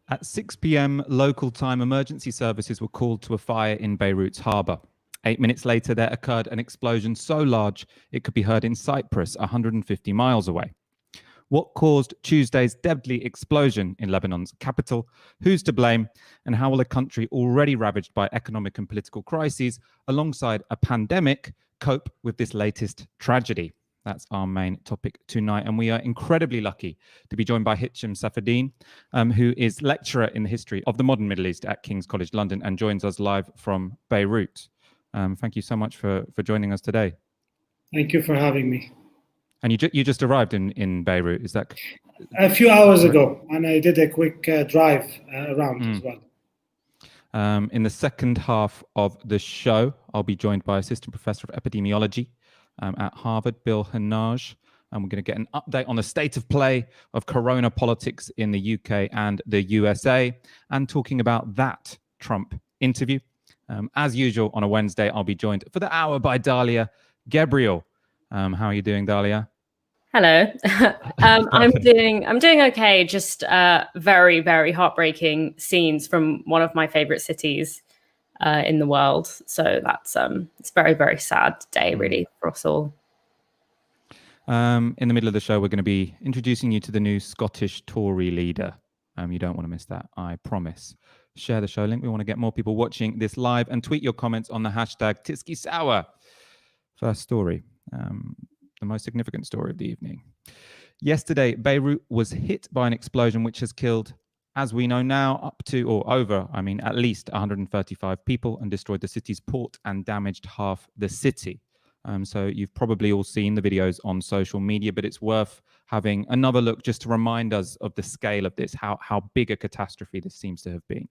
At 6 p.m. local time, emergency services were called to a fire in Beirut's harbour. 8 minutes later, there occurred an explosion so large it could be heard in Cyprus, 150 miles away. What caused Tuesday's deadly explosion in Lebanon's capital? Who's to blame? And how will a country already ravaged by economic and political crises, alongside a pandemic, cope with this latest tragedy? That's our main topic tonight. And we are incredibly lucky to be joined by Hicham Safieddine, who is lecturer in the history of the modern Middle East at King's College London and joins us live from Beirut. Thank you so much for joining us today. Thank you for having me. And you just arrived in Beirut, is that? A few hours ago, and I did a quick drive around as well. In the second half of the show, I'll be joined by Assistant Professor of Epidemiology at Harvard, Bill Hanage, and we're going to get an update on the state of play of corona politics in the UK and the USA, and talking about that Trump interview. As usual, on a Wednesday, I'll be joined for the hour by Dalia Gebrial. How are you doing, Dalia? Hello. I'm doing okay. Just very, very heartbreaking scenes from one of my favorite cities in the world. So that's it's a very, very sad day, really, for us all. In the middle of the show, we're going to be introducing you to the new Scottish Tory leader. You don't want to miss that, I promise. Share the show link. We want to get more people watching this live, and tweet your comments on the hashtag Tysky Sour. First story, the most significant story of the evening. Yesterday, Beirut was hit by an explosion which has killed, as we know now, up to or over, at least 135 people, and destroyed the city's port and damaged half the city. So you've probably all seen the videos on social media, but it's worth having another look just to remind us of the scale of this, how big a catastrophe this seems to have been.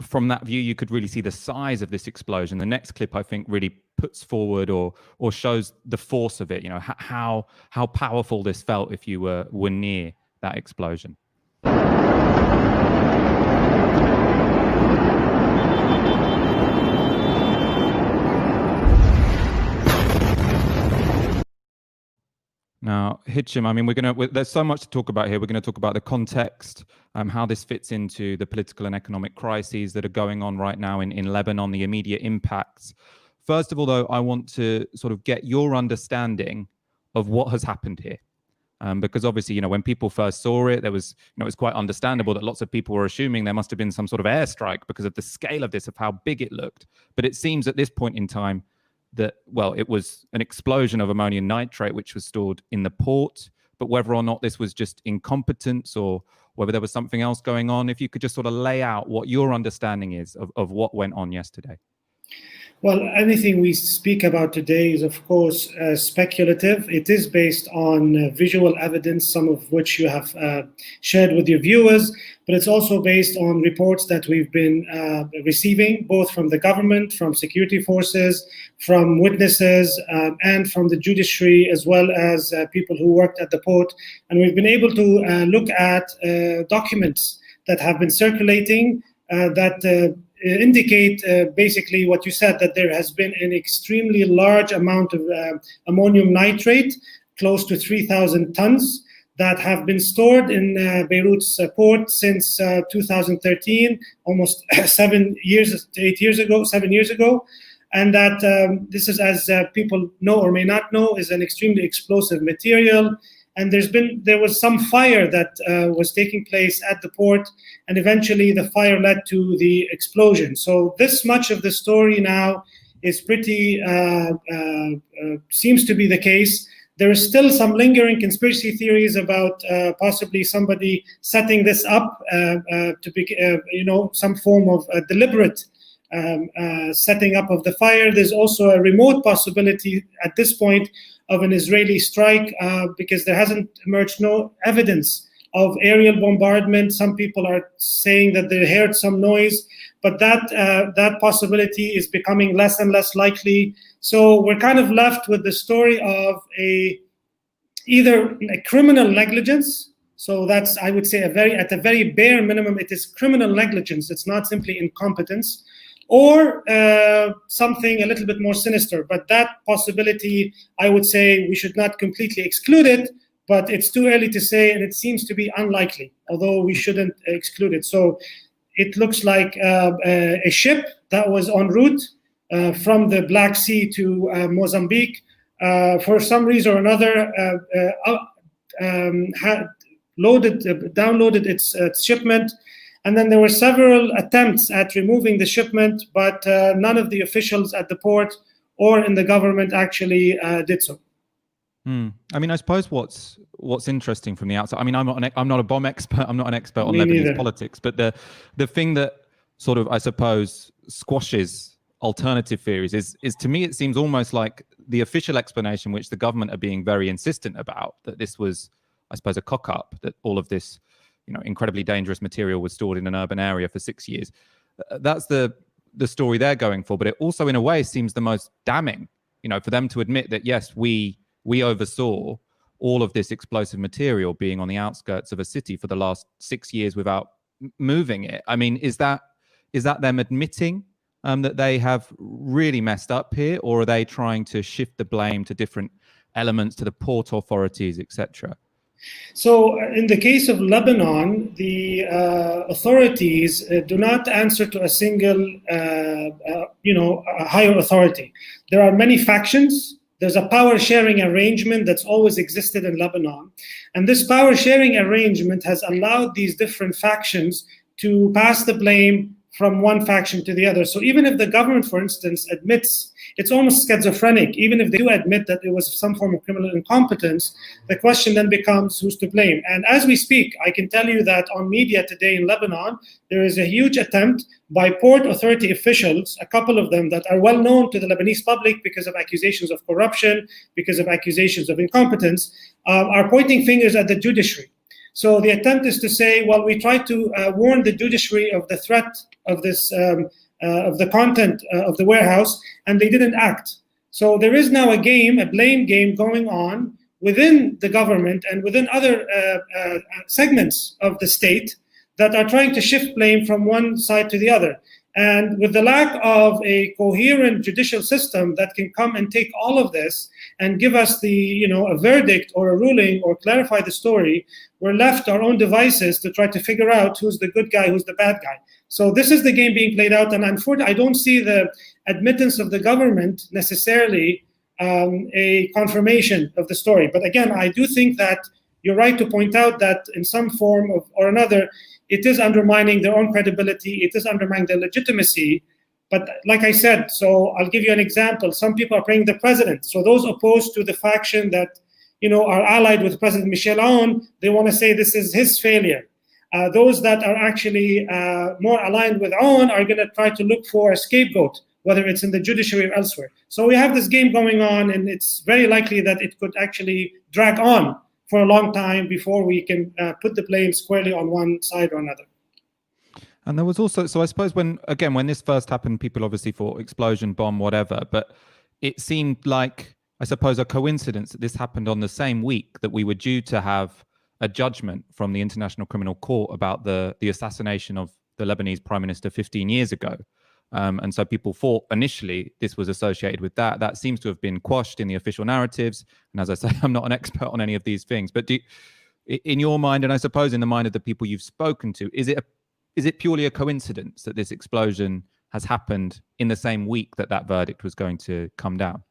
From that view, you could really see the size of this explosion. The next clip, I think, really puts forward or shows the force of it. You know, how powerful this felt if you were near that explosion. Now, Hicham, there's so much to talk about here. We're going to talk about the context, how this fits into the political and economic crises that are going on right now in Lebanon, the immediate impacts. First of all, though, I want to sort of get your understanding of what has happened here. Because obviously, when people first saw it, there was, it was quite understandable that lots of people were assuming there must have been some sort of airstrike because of the scale of this, of how big it looked. But it seems at this point in time that, well, it was an explosion of ammonium nitrate which was stored in the port, but whether or not this was just incompetence or whether there was something else going on, if you could just sort of lay out what your understanding is of what went on yesterday. Well, anything we speak about today is, of course, speculative. It is based on visual evidence, some of which you have shared with your viewers, but it's also based on reports that we've been receiving, both from the government, from security forces, from witnesses, and from the judiciary, as well as people who worked at the port. And we've been able to look at documents that have been circulating that indicate basically what you said, that there has been an extremely large amount of ammonium nitrate, close to 3,000 tons, that have been stored in Beirut's port since 2013, almost 7 years ago. And that this is, as people know or may not know, is an extremely explosive material. And there was some fire that was taking place at the port, and eventually the fire led to the explosion. So this much of the story now is pretty, seems to be the case. There is still some lingering conspiracy theories about possibly somebody setting this up to be, some form of deliberate setting up of the fire. There's also a remote possibility at this point of an Israeli strike because there hasn't emerged no evidence of aerial bombardment. Some people are saying that they heard some noise, but that possibility is becoming less and less likely. So we're kind of left with the story of a either criminal negligence. So that's, I would say, at a very bare minimum, it is criminal negligence. It's not simply incompetence, or something a little bit more sinister. But that possibility, I would say, we should not completely exclude it, but it's too early to say, and it seems to be unlikely, although we shouldn't exclude it. So it looks like a ship that was en route from the Black Sea to Mozambique, for some reason or another, had downloaded its shipment, and then there were several attempts at removing the shipment, but none of the officials at the port or in the government actually did so. I mean, I suppose what's interesting from the outside, I mean, I'm not a bomb expert, I'm not an expert on Lebanese politics, but the thing that sort of, I suppose, squashes alternative theories is to me, it seems almost like the official explanation, which the government are being very insistent about, that this was, I suppose, a cock-up, that all of this, incredibly dangerous material was stored in an urban area for 6 years. That's the story they're going for, but it also, in a way, seems the most damning, for them to admit that, yes, we oversaw all of this explosive material being on the outskirts of a city for the last 6 years without moving it. I mean, is that them admitting that they have really messed up here, or are they trying to shift the blame to different elements, to the port authorities, etc.? So in the case of Lebanon, the authorities do not answer to a single, higher authority. There are many factions. There's a power sharing arrangement that's always existed in Lebanon. And this power sharing arrangement has allowed these different factions to pass the blame from one faction to the other. So even if the government, for instance, admits, it's almost schizophrenic, even if they do admit that it was some form of criminal incompetence, the question then becomes who's to blame. And as we speak, I can tell you that on media today in Lebanon, there is a huge attempt by port authority officials, a couple of them that are well known to the Lebanese public because of accusations of corruption, because of accusations of incompetence, are pointing fingers at the judiciary. So the attempt is to say, well, we tried to warn the judiciary of the threat of this, of the content of the warehouse, and they didn't act. So there is now a blame game going on within the government and within other segments of the state that are trying to shift blame from one side to the other. And with the lack of a coherent judicial system that can come and take all of this and give us a verdict or a ruling or clarify the story, we're left our own devices to try to figure out who's the good guy, who's the bad guy. So this is the game being played out, and unfortunately, I don't see the admittance of the government necessarily a confirmation of the story. But again, I do think that you're right to point out that in some form or another, it is undermining their own credibility, it is undermining their legitimacy. But like I said, so I'll give you an example. Some people are praying the president. So those opposed to the faction that are allied with President Michel Aoun, they want to say this is his failure. Those that are actually more aligned with Aoun are going to try to look for a scapegoat, whether it's in the judiciary or elsewhere. So we have this game going on, and it's very likely that it could actually drag on for a long time before we can put the blame squarely on one side or another. And there was also, so I suppose when this first happened, people obviously thought explosion, bomb, whatever, but it seemed like, I suppose, a coincidence that this happened on the same week that we were due to have a judgment from the International Criminal Court about the assassination of the Lebanese Prime Minister 15 years ago. And so people thought initially this was associated with that. That seems to have been quashed in the official narratives. And as I say, I'm not an expert on any of these things. But in your mind, and I suppose in the mind of the people you've spoken to, is it purely a coincidence that this explosion has happened in the same week that verdict was going to come down?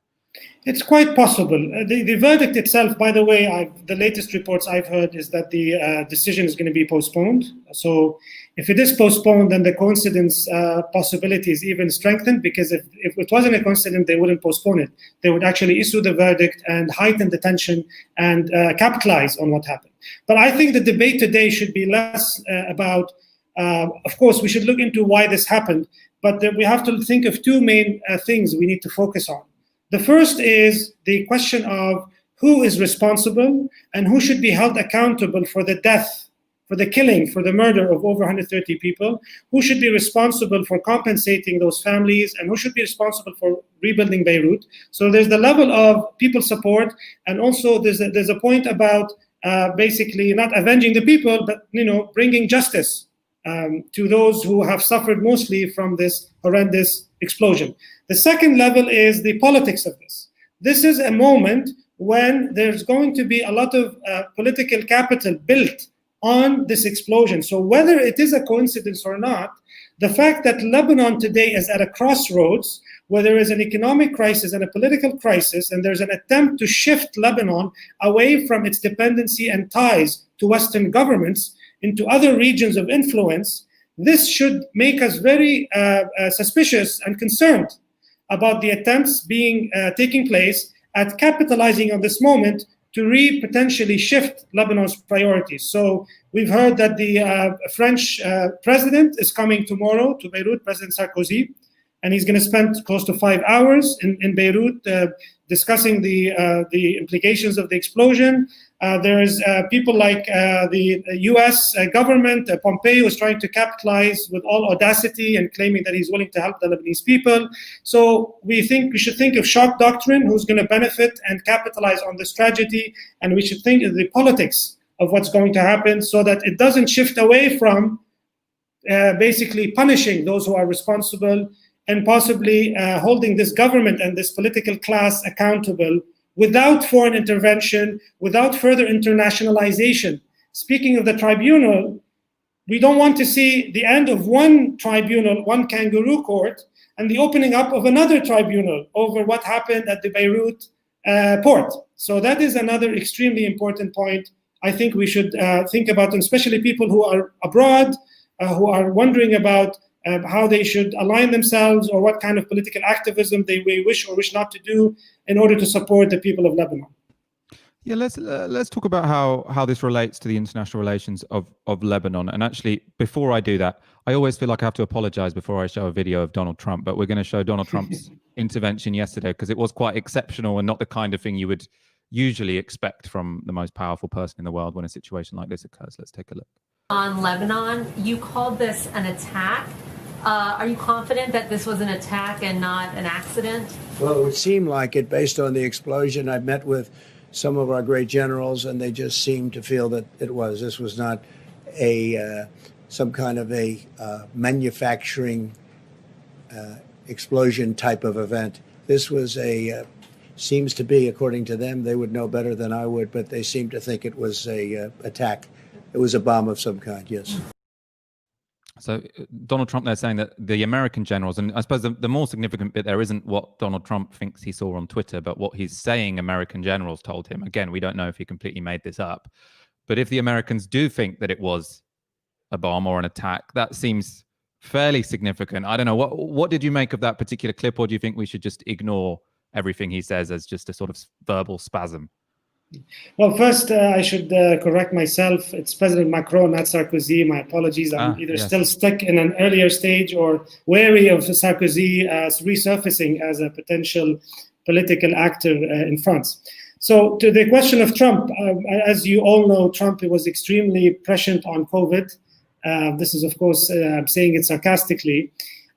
It's quite possible. The verdict itself, by the way, the latest reports I've heard is that the decision is going to be postponed. So if it is postponed, then the coincidence possibility is even strengthened, because if it wasn't a coincidence, they wouldn't postpone it. They would actually issue the verdict and heighten the tension and capitalize on what happened. But I think the debate today should be less about, of course, we should look into why this happened, but we have to think of two main things we need to focus on. The first is the question of who is responsible and who should be held accountable for the death, for the killing, for the murder of over 130 people, who should be responsible for compensating those families, and who should be responsible for rebuilding Beirut. So there's the level of people support, and also there's a point about basically not avenging the people, but bringing justice to those who have suffered mostly from this horrendous explosion. The second level is the politics of this. This is a moment when there's going to be a lot of political capital built on this explosion. So whether it is a coincidence or not, the fact that Lebanon today is at a crossroads, where there is an economic crisis and a political crisis, and there's an attempt to shift Lebanon away from its dependency and ties to Western governments into other regions of influence, this should make us very suspicious and concerned about the attempts taking place at capitalizing on this moment to potentially shift Lebanon's priorities. So we've heard that the French president is coming tomorrow to Beirut, President Sarkozy, and he's going to spend close to 5 hours in Beirut discussing the implications of the explosion. There's people like the US government, Pompeo is trying to capitalize with all audacity and claiming that he's willing to help the Lebanese people. So we should think of shock doctrine, who's going to benefit and capitalize on this tragedy, and we should think of the politics of what's going to happen so that it doesn't shift away from basically punishing those who are responsible and possibly holding this government and this political class accountable without foreign intervention, without further internationalization. Speaking of the tribunal, we don't want to see the end of one tribunal, one kangaroo court, and the opening up of another tribunal over what happened at the Beirut port. So that is another extremely important point I think we should think about, and especially people who are abroad, who are wondering about how they should align themselves or what kind of political activism they may wish or wish not to do in order to support the people of Lebanon. Yeah, let's talk about how this relates to the international relations of Lebanon. And actually, before I do that, I always feel like I have to apologize before I show a video of Donald Trump, but we're going to show Donald Trump's intervention yesterday because it was quite exceptional and not the kind of thing you would usually expect from the most powerful person in the world when a situation like this occurs. Let's take a look. On Lebanon, you called this an attack. Are you confident that this was an attack and not an accident? Well, it would seem like it based on the explosion. I've met with some of our great generals, and they just seemed to feel that it was. This was not some kind of a manufacturing explosion type of event. This was seems to be, according to them, they would know better than I would, but they seem to think it was a attack. It was a bomb of some kind, yes. So Donald Trump, they're saying that the American generals, and I suppose the more significant bit there isn't what Donald Trump thinks he saw on Twitter, but what he's saying American generals told him. Again, we don't know if he completely made this up. But if the Americans do think that it was a bomb or an attack, that seems fairly significant. I don't know. What did you make of that particular clip, or do you think we should just ignore everything he says as just a sort of verbal spasm? Well, first, I should correct myself. It's President Macron, not Sarkozy. My apologies. I'm either still stuck in an earlier stage or wary of Sarkozy resurfacing as a potential political actor in France. So to the question of Trump, as you all know, Trump was extremely prescient on COVID. This is, of course, I'm saying it sarcastically.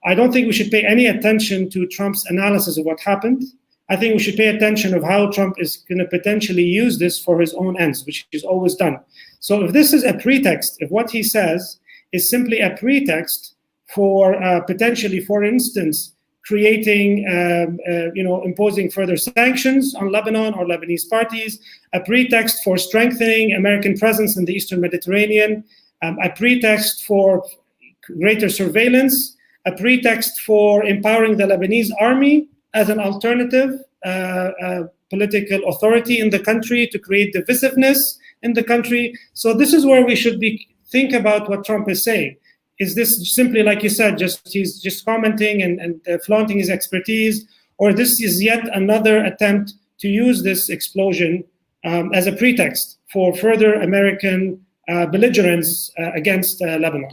I don't think we should pay any attention to Trump's analysis of what happened. I think we should pay attention of how Trump is going to potentially use this for his own ends, which he's always done. So if this is a pretext, if what he says is simply a pretext for potentially, for instance, creating, imposing further sanctions on Lebanon or Lebanese parties, a pretext for strengthening American presence in the Eastern Mediterranean, a pretext for greater surveillance, a pretext for empowering the Lebanese army as an alternative political authority in the country to create divisiveness in the country. So this is where we should think about what Trump is saying. Is this simply, like you said, he's just commenting and flaunting his expertise, or this is yet another attempt to use this explosion as a pretext for further American belligerence against Lebanon?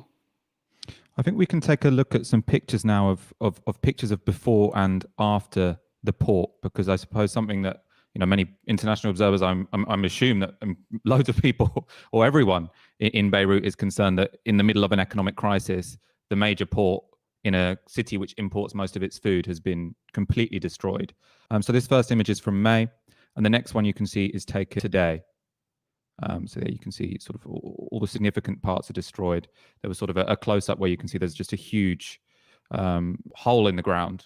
I think we can take a look at some pictures now of pictures of before and after the port, because I suppose something that many international observers, I'm assume that loads of people or everyone in Beirut is concerned that in the middle of an economic crisis, the major port in a city which imports most of its food has been completely destroyed. So this first image is from May, and the next one you can see is taken today. So there you can see sort of all the significant parts are destroyed. There was sort of a close-up where you can see there's just a huge hole in the ground.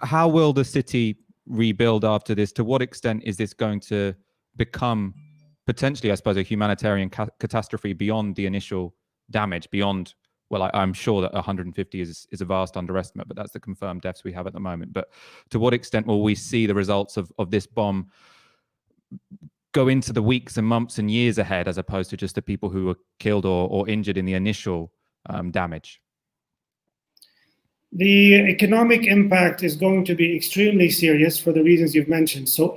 How will the city rebuild after this? To what extent is this going to become potentially, I suppose, a humanitarian catastrophe beyond the initial damage, beyond, well, I'm sure that 150 is a vast underestimate, but that's the confirmed deaths we have at the moment. But to what extent will we see the results of this bomb go into the weeks and months and years ahead, as opposed to just the people who were killed or injured in the initial damage? The economic impact is going to be extremely serious for the reasons you've mentioned. So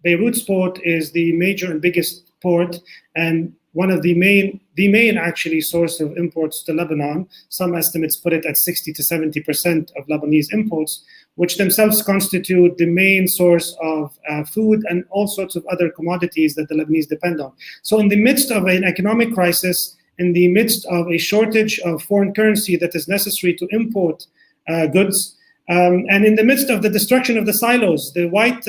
Beirut's port is the major and biggest port, and one of the main actually source of imports to Lebanon. Some estimates put it at 60 to 70% of Lebanese imports, which themselves constitute the main source of food and all sorts of other commodities that the Lebanese depend on. So in the midst of an economic crisis, in the midst of a shortage of foreign currency that is necessary to import goods, and in the midst of the destruction of the silos, the white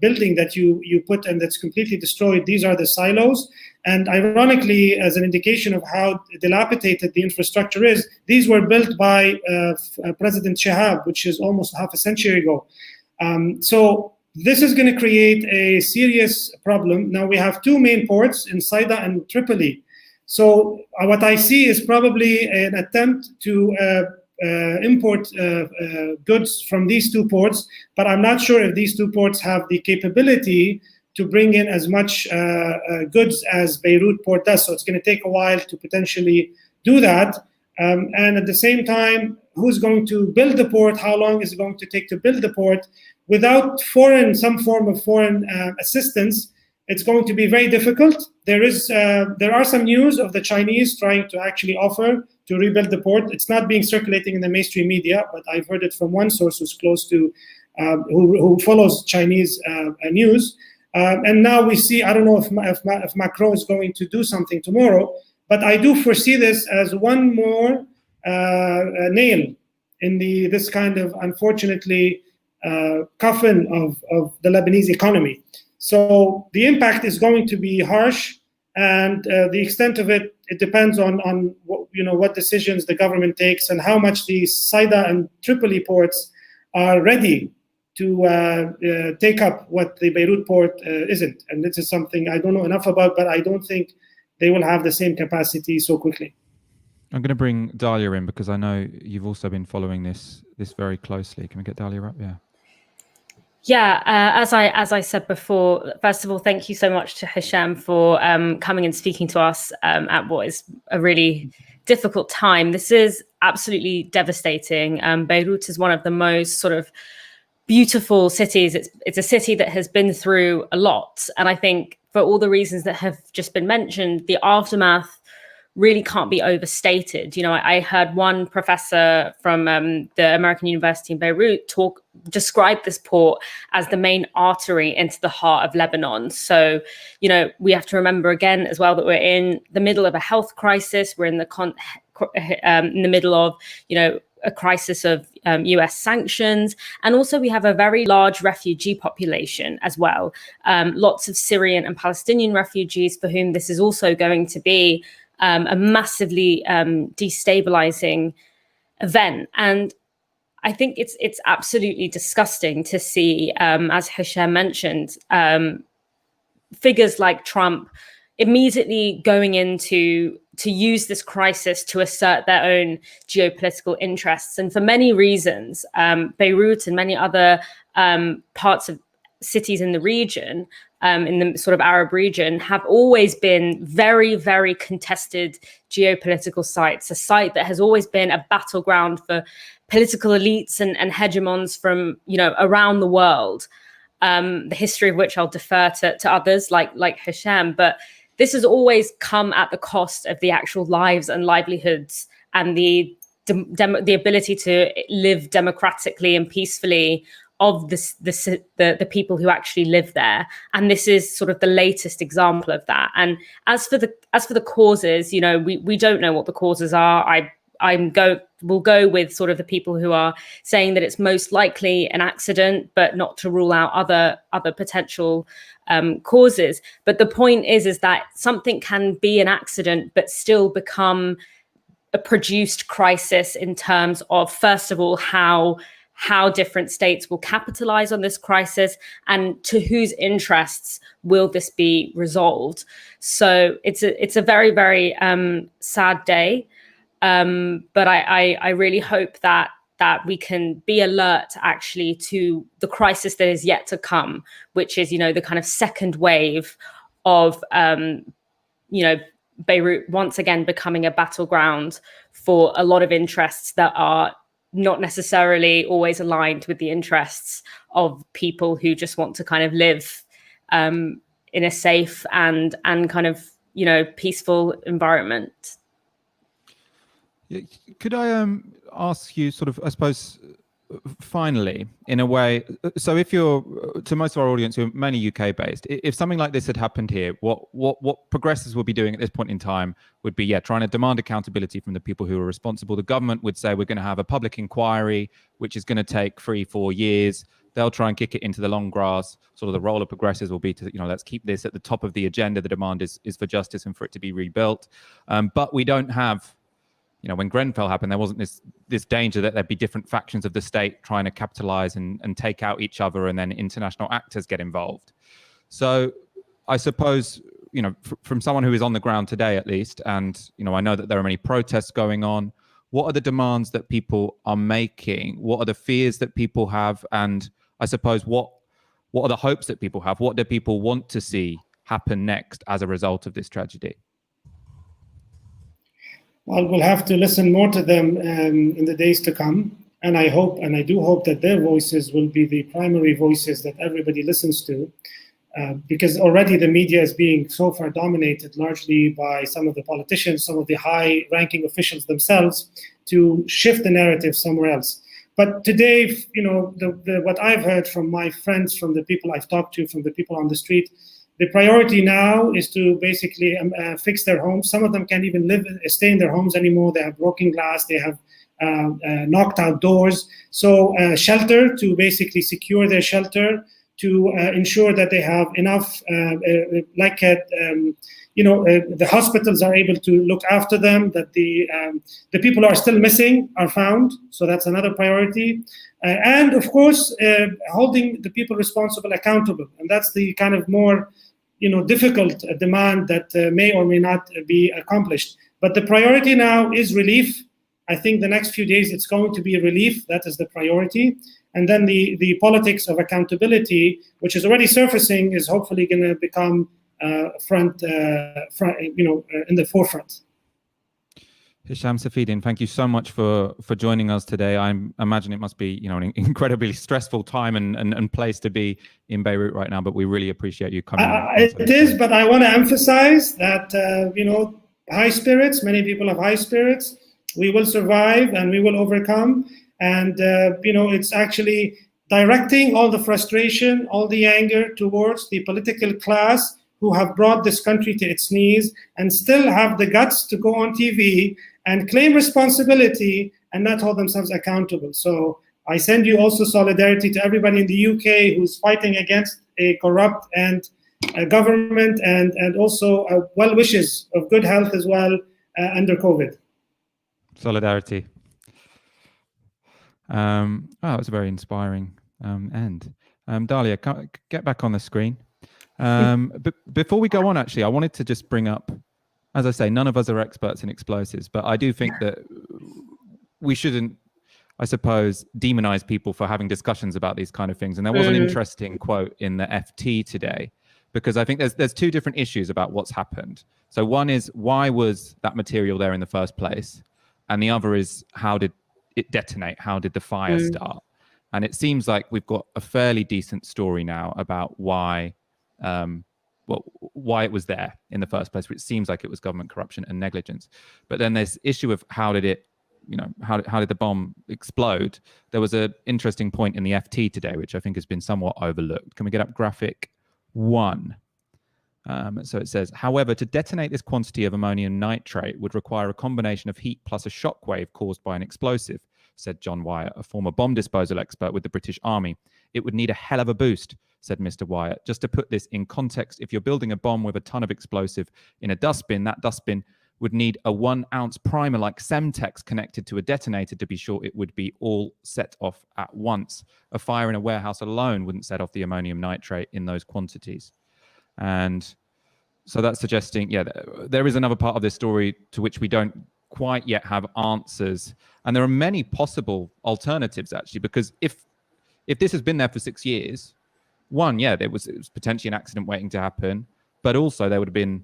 building that you put and that's completely destroyed, these are the silos. And ironically, as an indication of how dilapidated the infrastructure is, these were built by President Shihab, which is almost half a century ago. So this is going to create a serious problem. Now we have two main ports in Saida and Tripoli. So what I see is probably an attempt to import goods from these two ports, but I'm not sure if these two ports have the capability to bring in as much goods as Beirut port does. So it's going to take a while to potentially do that. And at the same time, who's going to build the port? How long is it going to take to build the port? Without some form of foreign assistance, it's going to be very difficult. There are some news of the Chinese trying to actually offer to rebuild the port. It's not being circulating in the mainstream media, but I've heard it from one source who's close to, who follows Chinese news. And now we see, I don't know if Macron is going to do something tomorrow, but I do foresee this as one more nail in this kind of, unfortunately, coffin of the Lebanese economy. So the impact is going to be harsh, and the extent of it depends on what decisions the government takes and how much the Saida and Tripoli ports are ready to take up what the Beirut port isn't. And this is something I don't know enough about, but I don't think they will have the same capacity so quickly. I'm going to bring Dalia in because I know you've also been following this very closely. Can we get Dalia up? Yeah. Yeah, as I said before, first of all, thank you so much to Hicham for coming and speaking to us at what is a really difficult time. This is absolutely devastating. Beirut is one of the most sort of beautiful cities. It's a city that has been through a lot. And I think for all the reasons that have just been mentioned, the aftermath really can't be overstated. I heard one professor from the American University in Beirut describe this port as the main artery into the heart of Lebanon. So, we have to remember again as well that we're in the middle of a health crisis. We're in the middle of, a crisis of US sanctions. And also we have a very large refugee population as well. Lots of Syrian and Palestinian refugees for whom this is also going to be a massively destabilizing event. And I think it's absolutely disgusting to see, as Hicham mentioned, figures like Trump immediately going to use this crisis to assert their own geopolitical interests. And for many reasons, Beirut and many other parts of cities in the region, in the sort of Arab region, have always been very, very contested geopolitical sites, a site that has always been a battleground for political elites and hegemons from, around the world, the history of which I'll defer to others like Hicham. But this has always come at the cost of the actual lives and livelihoods and the ability to live democratically and peacefully of the people who actually live there. And this is sort of the latest example of that. And as for the causes, you know, we don't know what the causes are. We'll go with sort of the people who are saying that it's most likely an accident, but not to rule out other potential causes. But the point is that something can be an accident, but still become a produced crisis in terms of, first of all, how different states will capitalize on this crisis, and to whose interests will this be resolved. So it's a very, very sad day. But I really hope that we can be alert actually to the crisis that is yet to come, which is, you know, the kind of second wave of, you know, Beirut once again becoming a battleground for a lot of interests that are not necessarily always aligned with the interests of people who just want to kind of live in a safe and kind of, you know, peaceful environment. Could I ask you sort of, I suppose, finally, in a way, so if you're, to most of our audience who are mainly UK based, if something like this had happened here, what progressives will be doing at this point in time would be, trying to demand accountability from the people who are responsible. The government would say, we're going to have a public inquiry, which is going to take 3-4 years. They'll try and kick it into the long grass. Sort of the role of progressives will be to, you know, let's keep this at the top of the agenda. The demand is for justice and for it to be rebuilt. But we don't have, you know, when Grenfell happened, there wasn't this danger that there'd be different factions of the state trying to capitalize and take out each other, and then international actors get involved. So I suppose, you know, from someone who is on the ground today, at least, and, you know, I know that there are many protests going on. What are the demands that people are making? What are the fears that people have? And I suppose, what are the hopes that people have? What do people want to see happen next as a result of this tragedy? Well, we'll have to listen more to them in the days to come. And I hope, and I do hope, that their voices will be the primary voices that everybody listens to, because already the media is being so far dominated largely by some of the politicians, some of the high-ranking officials themselves, to shift the narrative somewhere else. But today, you know, what I've heard from my friends, from the people I've talked to, from the people on the street, the priority now is to basically fix their homes. Some of them can't even stay in their homes anymore. They have broken glass. They have knocked out doors. So shelter, to basically secure their shelter, to ensure that they have enough, the hospitals are able to look after them, that the people who are still missing are found. So that's another priority. And of course, holding the people responsible accountable. And that's the kind of more, you know, difficult demand that may or may not be accomplished. But the priority now is relief. I think the next few days it's going to be relief. That is the priority. And then the politics of accountability, which is already surfacing, is hopefully going to become in the forefront. Hicham, Safieddine, thank you so much for joining us today. I imagine it must be, you know, an incredibly stressful time and place to be in Beirut right now, but we really appreciate you coming. It is, but I want to emphasize that, high spirits, many people have high spirits. We will survive and we will overcome. And, it's actually directing all the frustration, all the anger towards the political class who have brought this country to its knees and still have the guts to go on TV and claim responsibility and not hold themselves accountable. So I send you also solidarity to everybody in the UK who's fighting against a corrupt and government, and also well wishes of good health as well under COVID. Solidarity. It was a very inspiring end. Dalia, get back on the screen. But before we go on, actually, I wanted to just bring up, as I say, none of us are experts in explosives, but I do think that we shouldn't, I suppose, demonize people for having discussions about these kind of things. And there was an interesting quote in the FT today, because I think there's two different issues about what's happened. So one is, why was that material there in the first place? And the other is, how did it detonate? How did the fire start? And it seems like we've got a fairly decent story now about why it was there in the first place, which seems like it was government corruption and negligence. But then there's issue of how did it how did the bomb explode? There was an interesting point in the FT today, which I think has been somewhat overlooked. Can we get up graphic 1? So it says, however, to detonate this quantity of ammonium nitrate would require a combination of heat plus a shockwave caused by an explosive, said John Wyatt, a former bomb disposal expert with the British Army. It would need a hell of a boost, said Mr. Wyatt. Just to put this in context, if you're building a bomb with a ton of explosive in a dustbin, that dustbin would need a 1-ounce primer like Semtex connected to a detonator to be sure it would be all set off at once. A fire in a warehouse alone wouldn't set off the ammonium nitrate in those quantities. And so that's suggesting, there is another part of this story to which we don't quite yet have answers. And there are many possible alternatives, actually, because if this has been there for 6 years, one, it was potentially an accident waiting to happen, but also there would have been,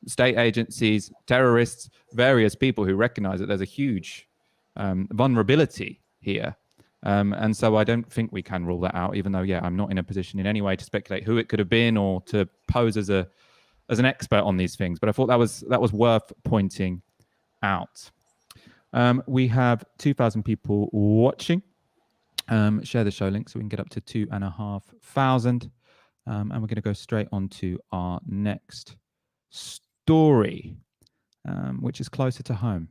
state agencies, terrorists, various people who recognize that there's a huge vulnerability here. And so I don't think we can rule that out, even though, I'm not in a position in any way to speculate who it could have been or to pose as an expert on these things. But I thought that was worth pointing out. We have 2,000 people watching. Share the show link so we can get up to 2,500. And we're going to go straight on to our next story, which is closer to home.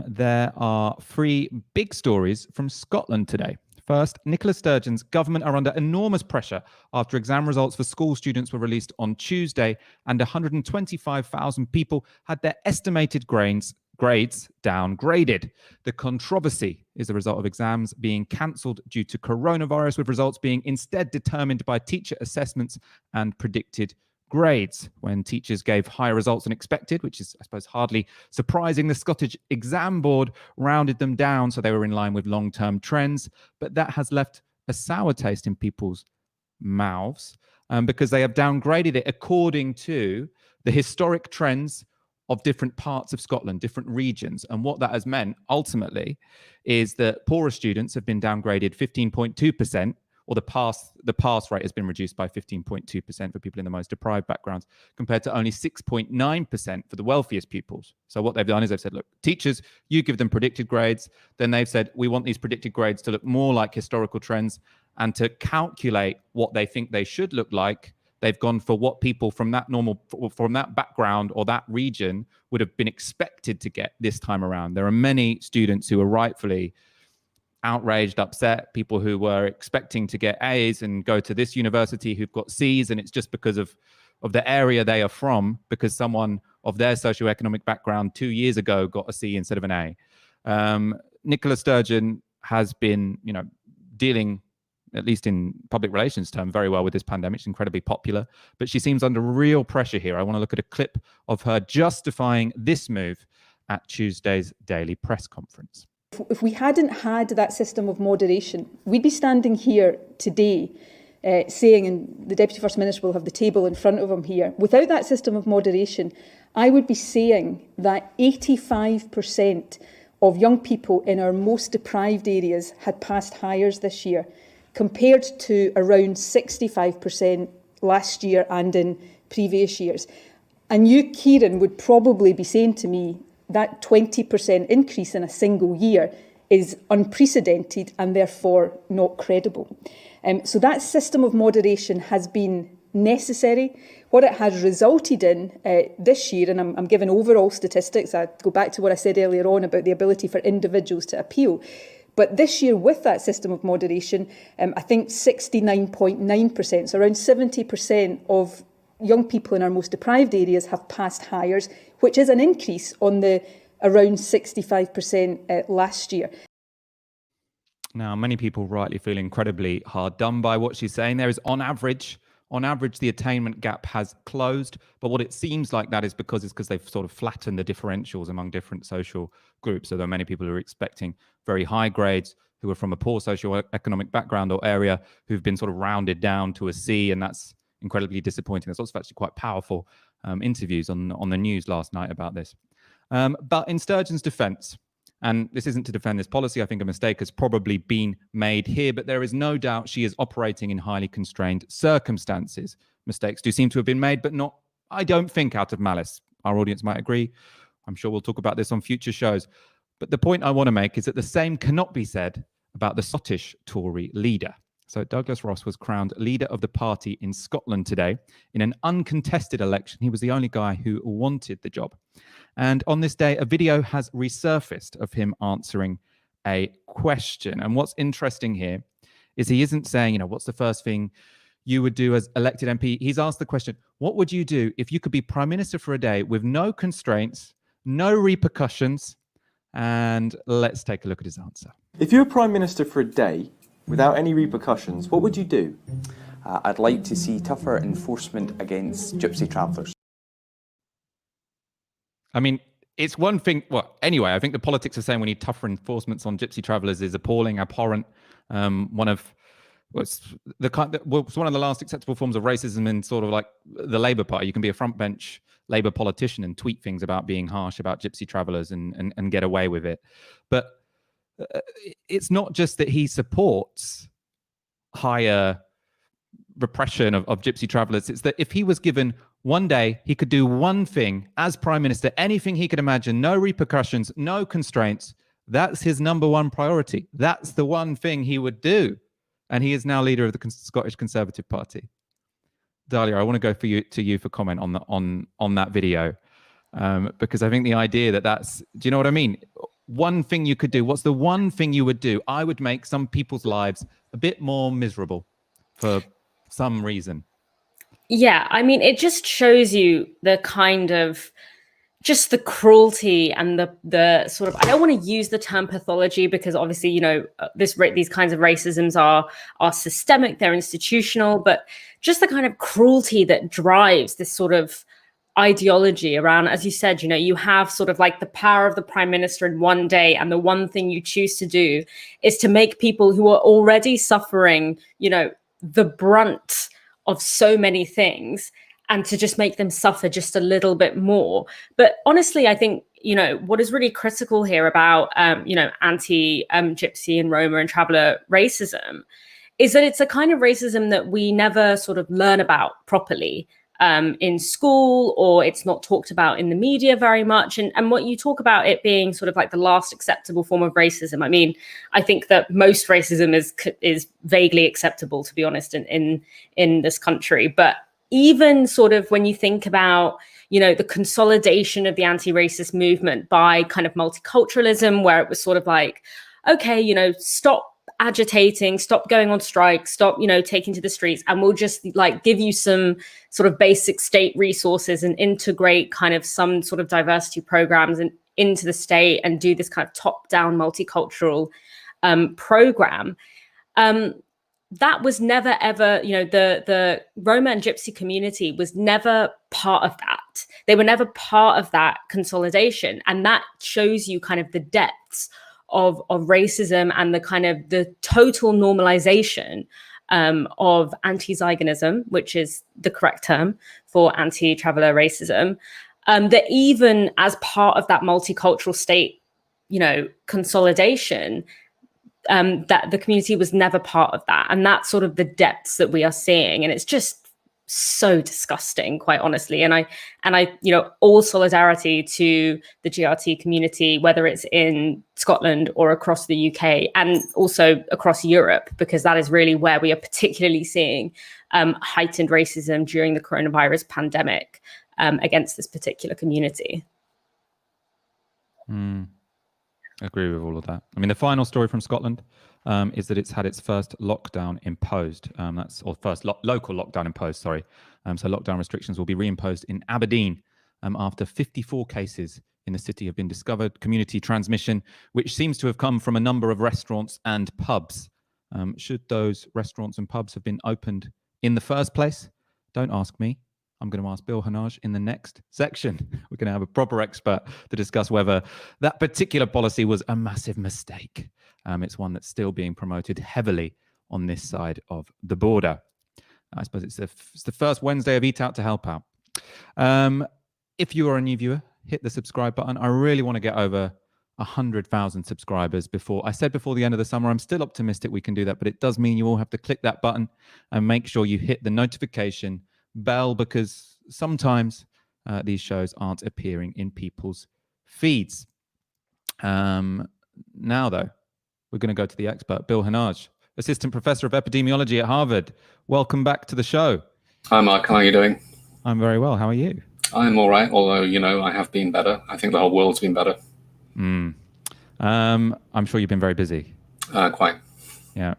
There are 3 big stories from Scotland today. First, Nicola Sturgeon's government are under enormous pressure after exam results for school students were released on Tuesday, and 125,000 people had their estimated grades downgraded. The controversy is the result of exams being cancelled due to coronavirus, with results being instead determined by teacher assessments and predicted grades. When teachers gave higher results than expected, which is, I suppose, hardly surprising, the Scottish Exam Board rounded them down so they were in line with long-term trends. But that has left a sour taste in people's mouths because they have downgraded it according to the historic trends of different parts of Scotland, different regions. And what that has meant ultimately is that poorer students have been downgraded 15.2%, or the pass rate has been reduced by 15.2% for people in the most deprived backgrounds, compared to only 6.9% for the wealthiest pupils. So what they've done is they've said, look, teachers, you give them predicted grades. Then they've said, we want these predicted grades to look more like historical trends, and to calculate what they think they should look like, they've gone for what people from that background or that region would have been expected to get this time around. There are many students who are rightfully outraged, upset, people who were expecting to get A's and go to this university who've got C's, and it's just because of the area they are from, because someone of their socioeconomic background 2 years ago got a C instead of an A. Nicola Sturgeon has been, dealing, at least in public relations terms, very well with this pandemic. She's incredibly popular, but she seems under real pressure here. I want to look at a clip of her justifying this move at Tuesday's daily press conference. If we hadn't had that system of moderation, we'd be standing here today saying, and the Deputy First Minister will have the table in front of him here, without that system of moderation, I would be saying that 85% of young people in our most deprived areas had passed Highers this year, compared to around 65% last year and in previous years. And you, Kieran, would probably be saying to me that 20% increase in a single year is unprecedented and therefore not credible. So that system of moderation has been necessary. What it has resulted in this year, and I'm giving overall statistics, I go back to what I said earlier on about the ability for individuals to appeal. But this year, with that system of moderation, I think 69.9%, so around 70% of young people in our most deprived areas have passed Highers, which is an increase on the around 65% last year. Now, many people rightly feel incredibly hard done by what she's saying. There is, on average, the attainment gap has closed. But what it seems like that is because they've sort of flattened the differentials among different social groups. So there are many people who are expecting very high grades, who are from a poor socioeconomic background or area, who've been sort of rounded down to a C, and that's incredibly disappointing. There's also actually quite powerful interviews on the news last night about this. But in Sturgeon's defence, and this isn't to defend this policy, I think a mistake has probably been made here, but there is no doubt she is operating in highly constrained circumstances. Mistakes do seem to have been made, but not, I don't think, out of malice. Our audience might agree. I'm sure we'll talk about this on future shows. But the point I want to make is that the same cannot be said about the Scottish Tory leader. So Douglas Ross was crowned leader of the party in Scotland today in an uncontested election. He was the only guy who wanted the job. And on this day, a video has resurfaced of him answering a question. And what's interesting here is he isn't saying, you know, what's the first thing you would do as elected MP? He's asked the question, what would you do if you could be prime minister for a day with no constraints, no repercussions? And let's take a look at his answer. If you're prime minister for a day without any repercussions, what would you do? I'd like to see tougher enforcement against gypsy travellers. I mean, it's one thing. Well, anyway, I think the politics of saying we need tougher enforcements on gypsy travellers is appalling, abhorrent. Was one of the last acceptable forms of racism in sort of like the Labour Party. You can be a front bench Labour politician and tweet things about being harsh about gypsy travellers and get away with it. But it's not just that he supports higher repression of gypsy travellers. It's that if he was given one day, he could do one thing as prime minister, anything he could imagine, no repercussions, no constraints. That's his number one priority. That's the one thing he would do. And he is now leader of the Scottish Conservative Party. Dalia, I want to go to you for comment on that video, because I think the idea that's, do you know what I mean? One thing you could do. What's the one thing you would do? I would make some people's lives a bit more miserable for some reason. Yeah, I mean, it just shows you the kind of just the cruelty and the sort of, I don't want to use the term pathology because obviously, you know, these kinds of racisms are systemic, they're institutional, but just the kind of cruelty that drives this sort of ideology around, as you said, you know, you have sort of like the power of the prime minister in one day, and the one thing you choose to do is to make people who are already suffering, you know, the brunt of so many things, and to just make them suffer just a little bit more. But honestly, I think, you know, what is really critical here about, you know, anti-Gypsy and Roma and traveller racism is that it's a kind of racism that we never sort of learn about properly in school, or it's not talked about in the media very much. And what you talk about it being sort of like the last acceptable form of racism, I mean, I think that most racism is vaguely acceptable, to be honest, in this country. But even sort of when you think about, you know, the consolidation of the anti-racist movement by kind of multiculturalism, where it was sort of like, okay, you know, stop agitating, stop going on strike, stop, you know, taking to the streets, and we'll just like give you some sort of basic state resources and integrate kind of some sort of diversity programs into the state and do this kind of top-down multicultural program. That was never, ever, you know, the Roma and Gypsy community was never part of that. They were never part of that consolidation. And that shows you kind of the depths of racism and the kind of the total normalization of anti-Zionism, which is the correct term for anti-traveler racism, that even as part of that multicultural state, you know, consolidation, that the community was never part of that. And that's sort of the depths that we are seeing. And it's just so disgusting, quite honestly. And I, you know, all solidarity to the GRT community, whether it's in Scotland or across the UK and also across Europe, because that is really where we are particularly seeing heightened racism during the coronavirus pandemic against this particular community. I agree with all of that. I mean, the final story from Scotland is that it's had its first lockdown imposed. First local lockdown imposed, sorry. So lockdown restrictions will be reimposed in Aberdeen after 54 cases in the city have been discovered. Community transmission, which seems to have come from a number of restaurants and pubs. Should those restaurants and pubs have been opened in the first place? Don't ask me. I'm going to ask Bill Hanage in the next section. We're going to have a proper expert to discuss whether that particular policy was a massive mistake. It's one that's still being promoted heavily on this side of the border. I suppose it's the first Wednesday of Eat Out to help out. If you are a new viewer, hit the subscribe button. I really want to get over 100,000 subscribers before the end of the summer. I'm still optimistic we can do that, but it does mean you all have to click that button and make sure you hit the notification bell, because sometimes these shows aren't appearing in people's feeds. Now, though, we're going to go to the expert, Bill Hanage, Assistant Professor of Epidemiology at Harvard. Welcome back to the show. Hi, Mark. How are you doing? I'm very well. How are you? I'm all right, although, I have been better. I think the whole world's been better. I'm sure you've been very busy. Quite. Yeah.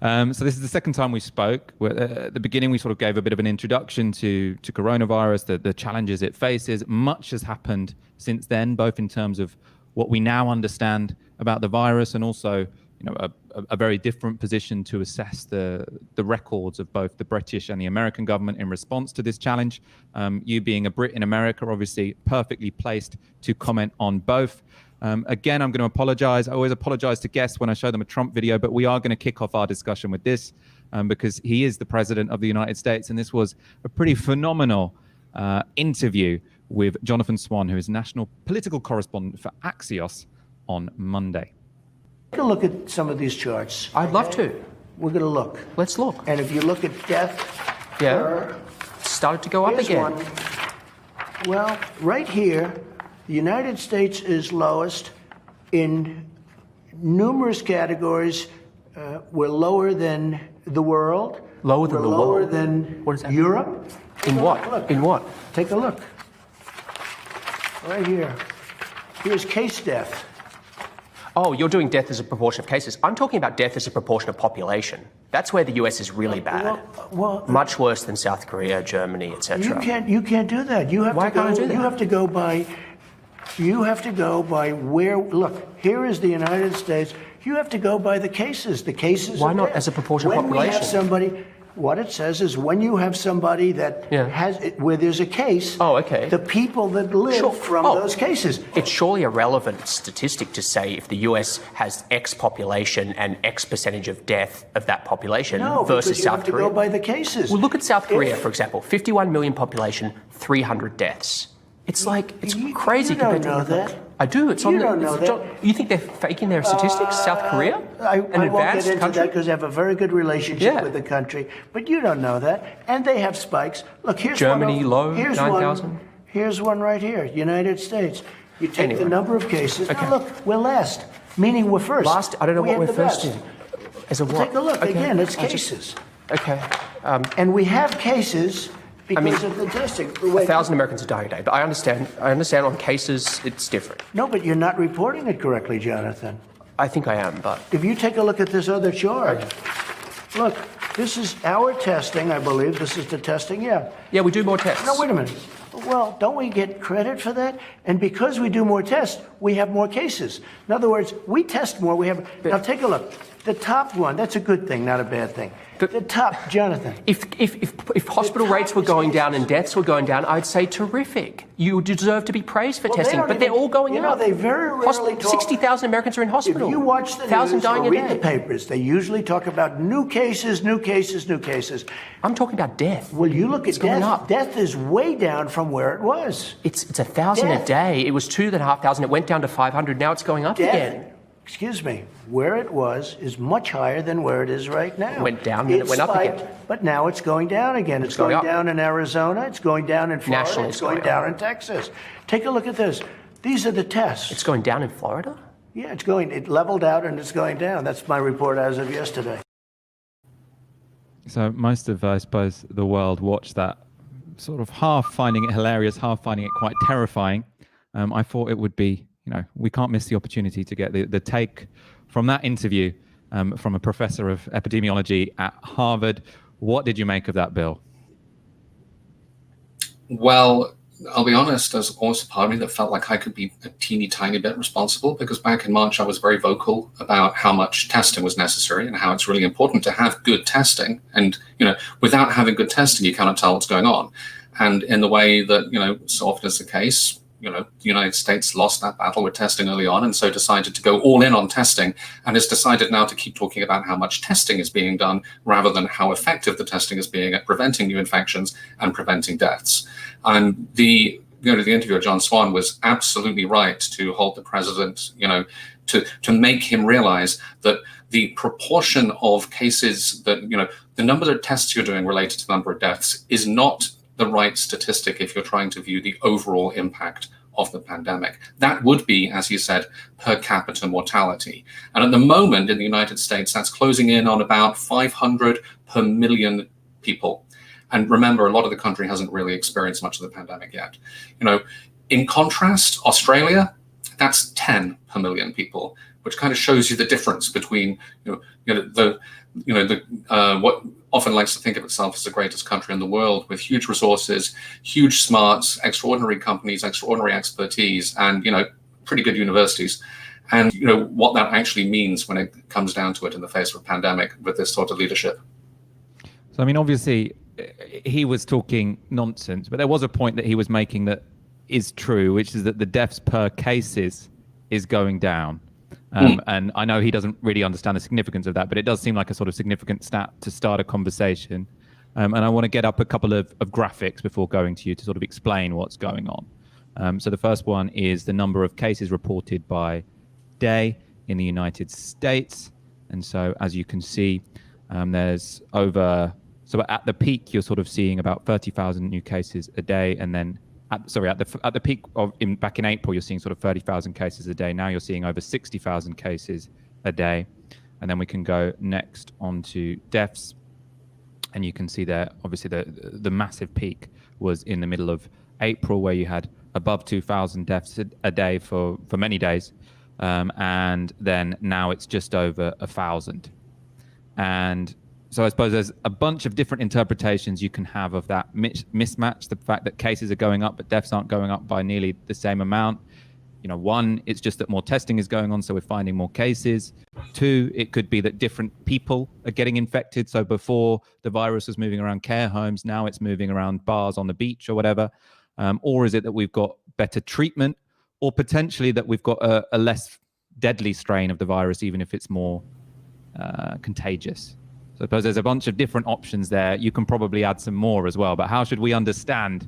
So this is the second time we spoke. At the beginning, we sort of gave a bit of an introduction to coronavirus, the challenges it faces. Much has happened since then, both in terms of what we now understand about the virus and also a very different position to assess the records of both the British and the American government in response to this challenge. You being a Brit in America, obviously perfectly placed to comment on both. Again, I'm going to apologize. I always apologize to guests when I show them a Trump video, but we are going to kick off our discussion with this because he is the president of the United States. And this was a pretty phenomenal interview with Jonathan Swan, who is national political correspondent for Axios, on Monday. Take a look at some of these charts. I'd love to. We're going to look. Let's look. And if you look at death, started to go up again. One. Well, right here, the United States is lowest in numerous categories. We're lower than the world. Lower than the world? Lower than what is that? Europe. In what? Look. In what? Take a look. Right here. Here's case death. Oh, you're doing death as a proportion of cases. I'm talking about death as a proportion of population. That's where the US is really bad. Well, much worse than South Korea, Germany, etc. You can't do that. You have Why to go, can't I do that? You have to go by where. Look, here is the United States. You have to go by the cases. The cases. Why not as a proportion of population? When we have somebody. What it says is when you have somebody that has where there's a case, the people that live from those cases. It's surely a relevant statistic to say if the US has X population and X percentage of death of that population versus South Korea. You have to go by the cases. Well, look at South Korea, for example. 51 million population, 300 deaths. It's like, it's crazy. You don't know that. I do. It's on you don't know that. You think they're faking their statistics, South Korea? I won't get into country? that because they have a very good relationship with the country. But you don't know that. And they have spikes. Look, here's Germany, one. Germany, low, 9,000. Here's one right here, United States. You take the number of cases. Now look, we're last, meaning we're first. Last? I don't know what we're first in. As a what? Take a look. Again, it's cases. And we have cases because of the testing. 1,000 Americans are dying a day, but I understand on cases it's different. No, but you're not reporting it correctly, Jonathan. I think I am, but... If you take a look at this other chart, look, this is our testing, I believe. This is the testing, Yeah, we do more tests. No, wait a minute. Well, don't we get credit for that? And because we do more tests, we have more cases. In other words, we test more, we have... Now, take a look. The top one, that's a good thing, not a bad thing. The top, Jonathan. If hospital rates were going down and deaths were going down, I'd say terrific. You deserve to be praised for testing, but they're all going up. They very rarely talk... 60,000 Americans are in hospital. If you watch the news or read the papers, they usually talk about new cases, new cases, new cases. I'm talking about death. Well, you look at death. Death is way down from where it was. It's 1,000 a day. It was 2,500. It went down to 500. Now it's going up again. Excuse me, where it was is much higher than where it is right now. It went down and it went up again. But now it's going down again. It's going down in Arizona. It's going down in Florida. Nationally, it's going down in Texas. Take a look at this. These are the tests. It's going down in Florida? Yeah, it leveled out and it's going down. That's my report as of yesterday. So most of, I suppose, the world watched that sort of half finding it hilarious, half finding it quite terrifying. I thought it would be, we can't miss the opportunity to get the take from that interview from a professor of epidemiology at Harvard. What did you make of that, Bill? Well, I'll be honest, there's also part of me that felt like I could be a teeny tiny bit responsible, because back in March I was very vocal about how much testing was necessary and how it's really important to have good testing. And, without having good testing, you cannot tell what's going on. And in the way that, so often is the case, the United States lost that battle with testing early on, and so decided to go all in on testing, and has decided now to keep talking about how much testing is being done rather than how effective the testing is being at preventing new infections and preventing deaths. And the interview of John Swan was absolutely right to hold the president, to make him realize that the proportion of cases that, the number of tests you're doing related to the number of deaths is not the right statistic if you're trying to view the overall impact of the pandemic. That would be, as you said, per capita mortality. And at the moment in the United States, that's closing in on about 500 per million people. And remember, a lot of the country hasn't really experienced much of the pandemic yet. In contrast, Australia, that's 10 per million people, which kind of shows you the difference between what often likes to think of itself as the greatest country in the world, with huge resources, huge smarts, extraordinary companies, extraordinary expertise, and pretty good universities. And what that actually means when it comes down to it in the face of a pandemic with this sort of leadership. So I mean, obviously, he was talking nonsense, but there was a point that he was making that is true, which is that the deaths per cases is going down. And I know he doesn't really understand the significance of that, but it does seem like a sort of significant stat to start a conversation. And I want to get up a couple of graphics before going to you to sort of explain what's going on. So the first one is the number of cases reported by day in the United States. And so as you can see, there's so at the peak, you're sort of seeing about 30,000 new cases a day. And then at the peak back in April, you're seeing sort of 30,000 cases a day. Now you're seeing over 60,000 cases a day. And then we can go next on to deaths. And you can see there, obviously, the massive peak was in the middle of April, where you had above 2,000 deaths a day for many days. And then now it's just over 1,000. And so I suppose there's a bunch of different interpretations you can have of that mismatch, the fact that cases are going up, but deaths aren't going up by nearly the same amount. One, it's just that more testing is going on, so we're finding more cases. Two, it could be that different people are getting infected. So before the virus was moving around care homes, now it's moving around bars on the beach or whatever. Or is it that we've got better treatment, or potentially that we've got a less deadly strain of the virus, even if it's more contagious? So I suppose there's a bunch of different options there. You can probably add some more as well, but how should we understand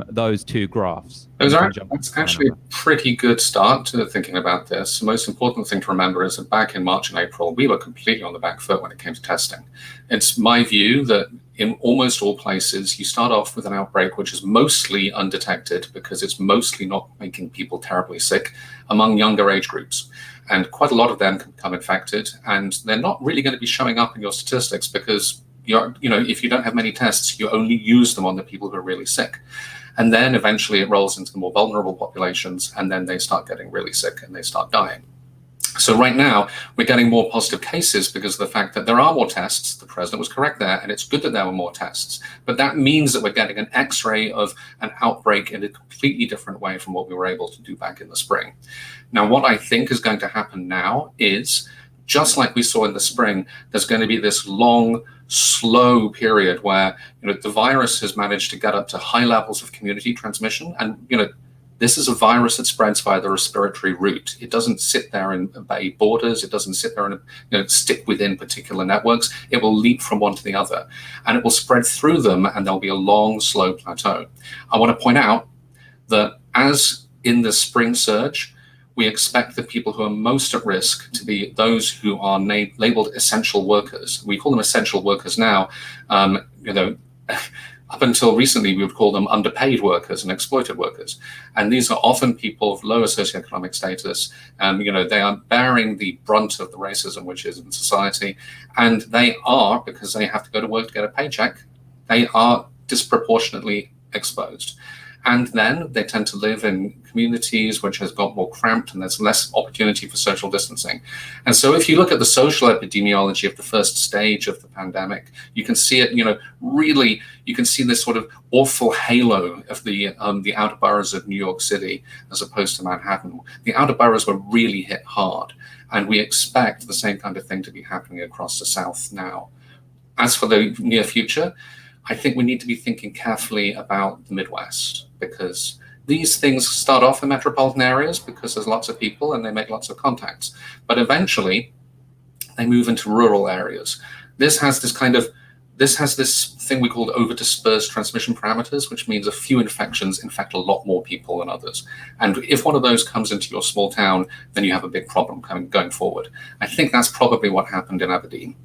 those two graphs? That's actually a pretty good start to thinking about this. The most important thing to remember is that back in March and April, we were completely on the back foot when it came to testing. It's my view that in almost all places, you start off with an outbreak which is mostly undetected because it's mostly not making people terribly sick among younger age groups. And quite a lot of them can become infected, and they're not really going to be showing up in your statistics because if you don't have many tests, you only use them on the people who are really sick. And then eventually it rolls into the more vulnerable populations, and then they start getting really sick and they start dying. So right now, we're getting more positive cases because of the fact that there are more tests. The president was correct there, and it's good that there were more tests. But that means that we're getting an X-ray of an outbreak in a completely different way from what we were able to do back in the spring. Now, what I think is going to happen now is, just like we saw in the spring, there's going to be this long, slow period where the virus has managed to get up to high levels of community transmission. And this is a virus that spreads via the respiratory route. It doesn't sit there and obey borders. It doesn't sit there and stick within particular networks. It will leap from one to the other, and it will spread through them, and there'll be a long, slow plateau. I want to point out that as in the spring surge, we expect the people who are most at risk to be those who are labeled essential workers. We call them essential workers now. Up until recently, we would call them underpaid workers and exploited workers. And these are often people of lower socioeconomic status. They are bearing the brunt of the racism which is in society. And they are, because they have to go to work to get a paycheck, they are disproportionately exposed. And then they tend to live in communities which has got more cramped, and there's less opportunity for social distancing. And so if you look at the social epidemiology of the first stage of the pandemic, you can see it, really, you can see this sort of awful halo of the outer boroughs of New York City as opposed to Manhattan. The outer boroughs were really hit hard, and we expect the same kind of thing to be happening across the South now. As for the near future, I think we need to be thinking carefully about the Midwest, because these things start off in metropolitan areas because there's lots of people and they make lots of contacts. But eventually they move into rural areas. This has this thing we call over-dispersed transmission parameters, which means a few infections infect a lot more people than others. And if one of those comes into your small town, then you have a big problem going forward. I think that's probably what happened in Aberdeen.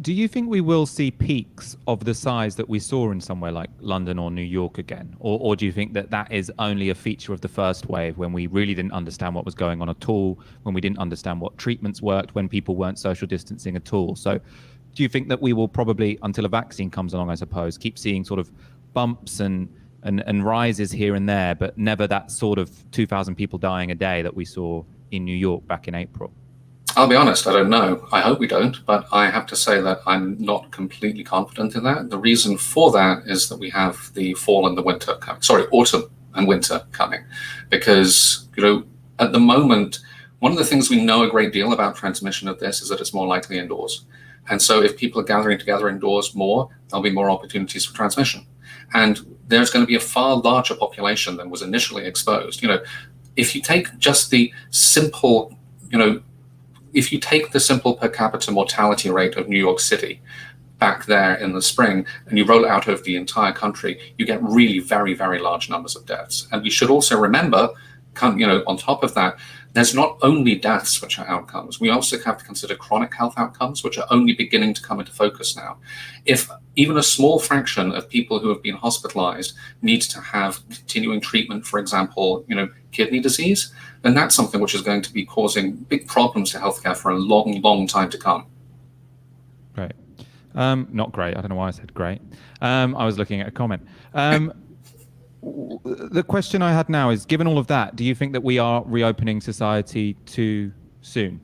Do you think we will see peaks of the size that we saw in somewhere like London or New York again? Or do you think that that is only a feature of the first wave, when we really didn't understand what was going on at all, when we didn't understand what treatments worked, when people weren't social distancing at all? So do you think that we will probably, until a vaccine comes along, I suppose, keep seeing sort of bumps and rises here and there, but never that sort of 2,000 people dying a day that we saw in New York back in April? I'll be honest, I don't know. I hope we don't, but I have to say that I'm not completely confident in that. The reason for that is that we have the fall and the winter coming, autumn and winter coming, because, at the moment, one of the things we know a great deal about transmission of this is that it's more likely indoors. And so if people are gathering together indoors more, there'll be more opportunities for transmission. And there's going to be a far larger population than was initially exposed. If you take just the simple, if you take the simple per capita mortality rate of New York City back there in the spring, and you roll it out over the entire country, you get really very, very large numbers of deaths. And we should also remember, on top of that, there's not only deaths which are outcomes. We also have to consider chronic health outcomes, which are only beginning to come into focus now. If even a small fraction of people who have been hospitalized need to have continuing treatment, for example, kidney disease, then that's something which is going to be causing big problems to healthcare for a long, long time to come. Great. Not great. I don't know why I said great. I was looking at a comment. The question I had now is, given all of that, do you think that we are reopening society too soon?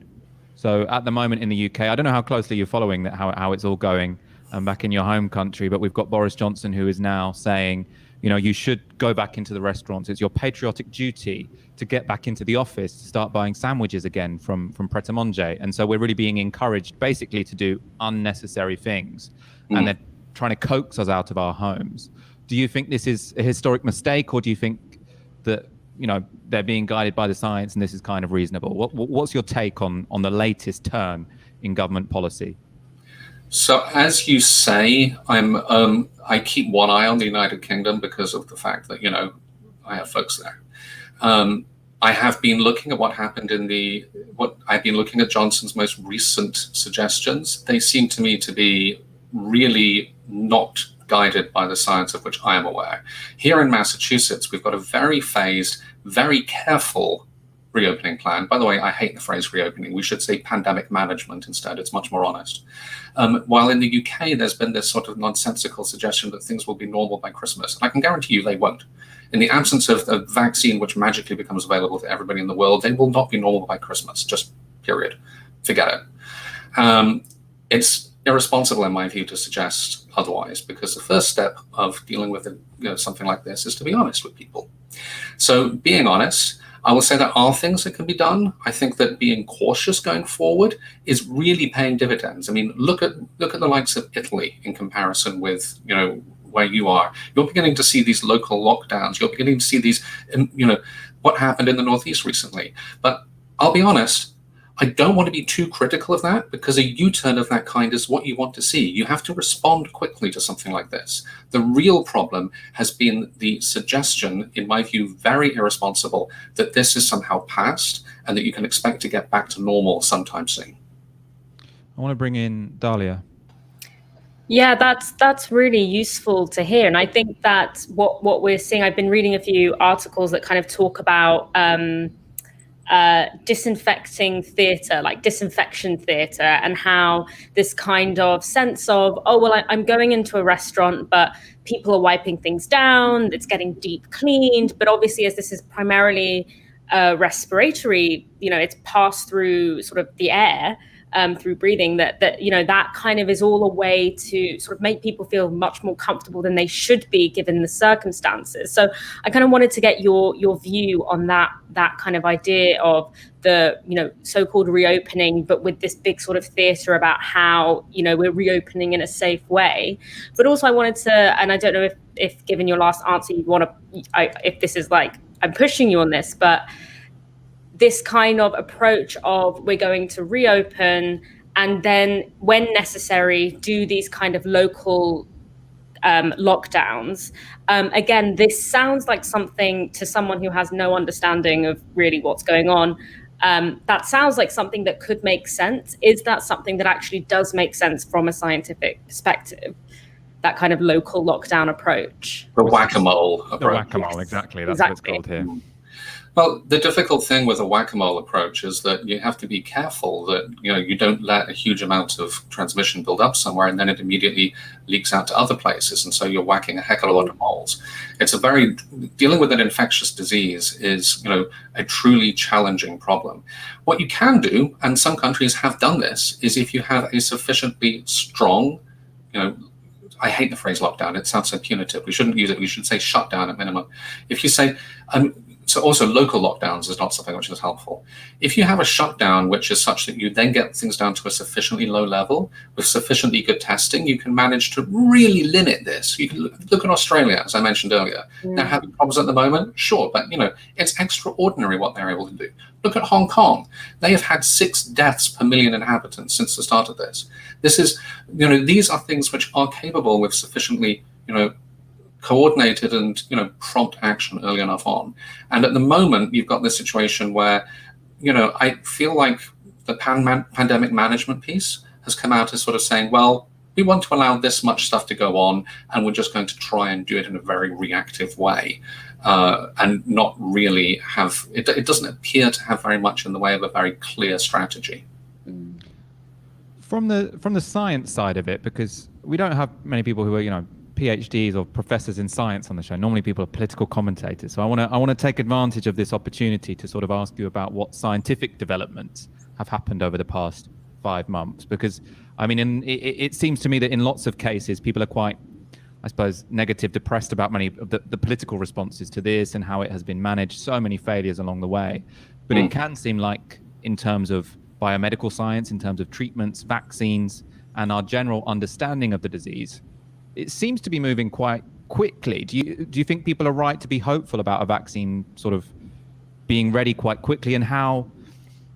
So at the moment in the UK, I don't know how closely you're following that, how it's all going back in your home country, but we've got Boris Johnson, who is now saying, you should go back into the restaurants. It's your patriotic duty to get back into the office, to start buying sandwiches again from Pret a Manger. And so we're really being encouraged basically to do unnecessary things. And they're trying to coax us out of our homes. Do you think this is a historic mistake, or do you think that, they're being guided by the science and this is kind of reasonable? What's your take on the latest turn in government policy? So as you say, I keep one eye on the United Kingdom because of the fact that, I have folks there. I have been looking at what happened I've been looking at Johnson's most recent suggestions. They seem to me to be really not guided by the science of which I am aware. Here in Massachusetts, we've got a very phased, very careful reopening plan. By the way, I hate the phrase reopening. We should say pandemic management instead. It's much more honest. While in the UK, there's been this sort of nonsensical suggestion that things will be normal by Christmas. And I can guarantee you they won't. In the absence of a vaccine which magically becomes available to everybody in the world, they will not be normal by Christmas, just period. Forget it. It's irresponsible, in my view, to suggest otherwise, because the first step of dealing with something like this is to be honest with people. So being honest, I will say there are things that can be done. I think that being cautious going forward is really paying dividends. I mean, look at the likes of Italy in comparison with, where you are. You're beginning to see these local lockdowns. You're beginning to see these, what happened in the Northeast recently. But I'll be honest, I don't want to be too critical of that, because a U-turn of that kind is what you want to see. You have to respond quickly to something like this. The real problem has been the suggestion, in my view, very irresponsible, that this is somehow past and that you can expect to get back to normal sometime soon. I want to bring in Dalia. Yeah, that's really useful to hear. And I think that what we're seeing, I've been reading a few articles that kind of talk about disinfecting theatre, like disinfection theatre, and how this kind of sense of, I'm going into a restaurant, but people are wiping things down, it's getting deep cleaned. But obviously, as this is primarily respiratory, it's passed through sort of the air, through breathing, that kind of is all a way to sort of make people feel much more comfortable than they should be given the circumstances. So I kind of wanted to get your view on that kind of idea of the so-called reopening, but with this big sort of theatre about how we're reopening in a safe way. But also I wanted to, and I don't know if given your last answer you want to, if this is like I'm pushing you on this, but this kind of approach of we're going to reopen and then when necessary do these kind of local lockdowns. Again, this sounds like something to someone who has no understanding of really what's going on, That sounds like something that could make sense. Is that something that actually does make sense from a scientific perspective? That kind of local lockdown approach. The whack-a-mole approach. The whack-a-mole, exactly. That's what it's called here. Well, the difficult thing with a whack-a-mole approach is that you have to be careful that you don't let a huge amount of transmission build up somewhere and then it immediately leaks out to other places, and so you're whacking a heck of a lot of moles. Dealing with an infectious disease is a truly challenging problem. What you can do, and some countries have done this, is if you have a sufficiently strong, I hate the phrase lockdown. It sounds so punitive. We shouldn't use it. We should say shutdown at minimum. If you say, so also local lockdowns is not something which is helpful. If you have a shutdown which is such that you then get things down to a sufficiently low level with sufficiently good testing, you can manage to really limit this. You can look at Australia, as I mentioned earlier. They're having problems at the moment, sure, but it's extraordinary what they're able to do. Look at Hong Kong. They have had 6 deaths per million inhabitants since the start of this. This is, these are things which are capable with sufficiently, coordinated and prompt action early enough on. And at the moment, you've got this situation where, I feel like the pandemic management piece has come out as sort of saying, well, we want to allow this much stuff to go on, and we're just going to try and do it in a very reactive way, and not really have it. It doesn't appear to have very much in the way of a very clear strategy. From the science side of it, because we don't have many people who are PhDs or professors in science on the show. Normally people are political commentators. So I want to take advantage of this opportunity to sort of ask you about what scientific developments have happened over the past 5 months, because I mean, it seems to me that in lots of cases people are quite, I suppose, negative, depressed about many of the political responses to this and how it has been managed. So many failures along the way. But it can seem like in terms of biomedical science, in terms of treatments, vaccines, and our general understanding of the disease, it seems to be moving quite quickly. Do you think people are right to be hopeful about a vaccine sort of being ready quite quickly? And how,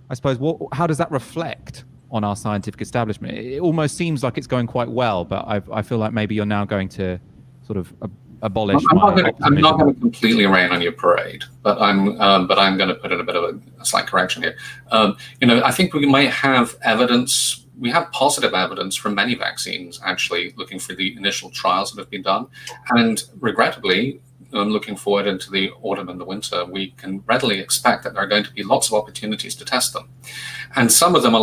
I suppose, how does that reflect on our scientific establishment? It almost seems like it's going quite well, but I feel like maybe you're now going to sort of abolish. I'm not going to completely rain on your parade, but I'm going to put in a bit of a slight correction here. I think we might have evidence. We have positive evidence from many vaccines actually looking for the initial trials that have been done. And regrettably, looking forward into the autumn and the winter, we can readily expect that there are going to be lots of opportunities to test them. And some of them,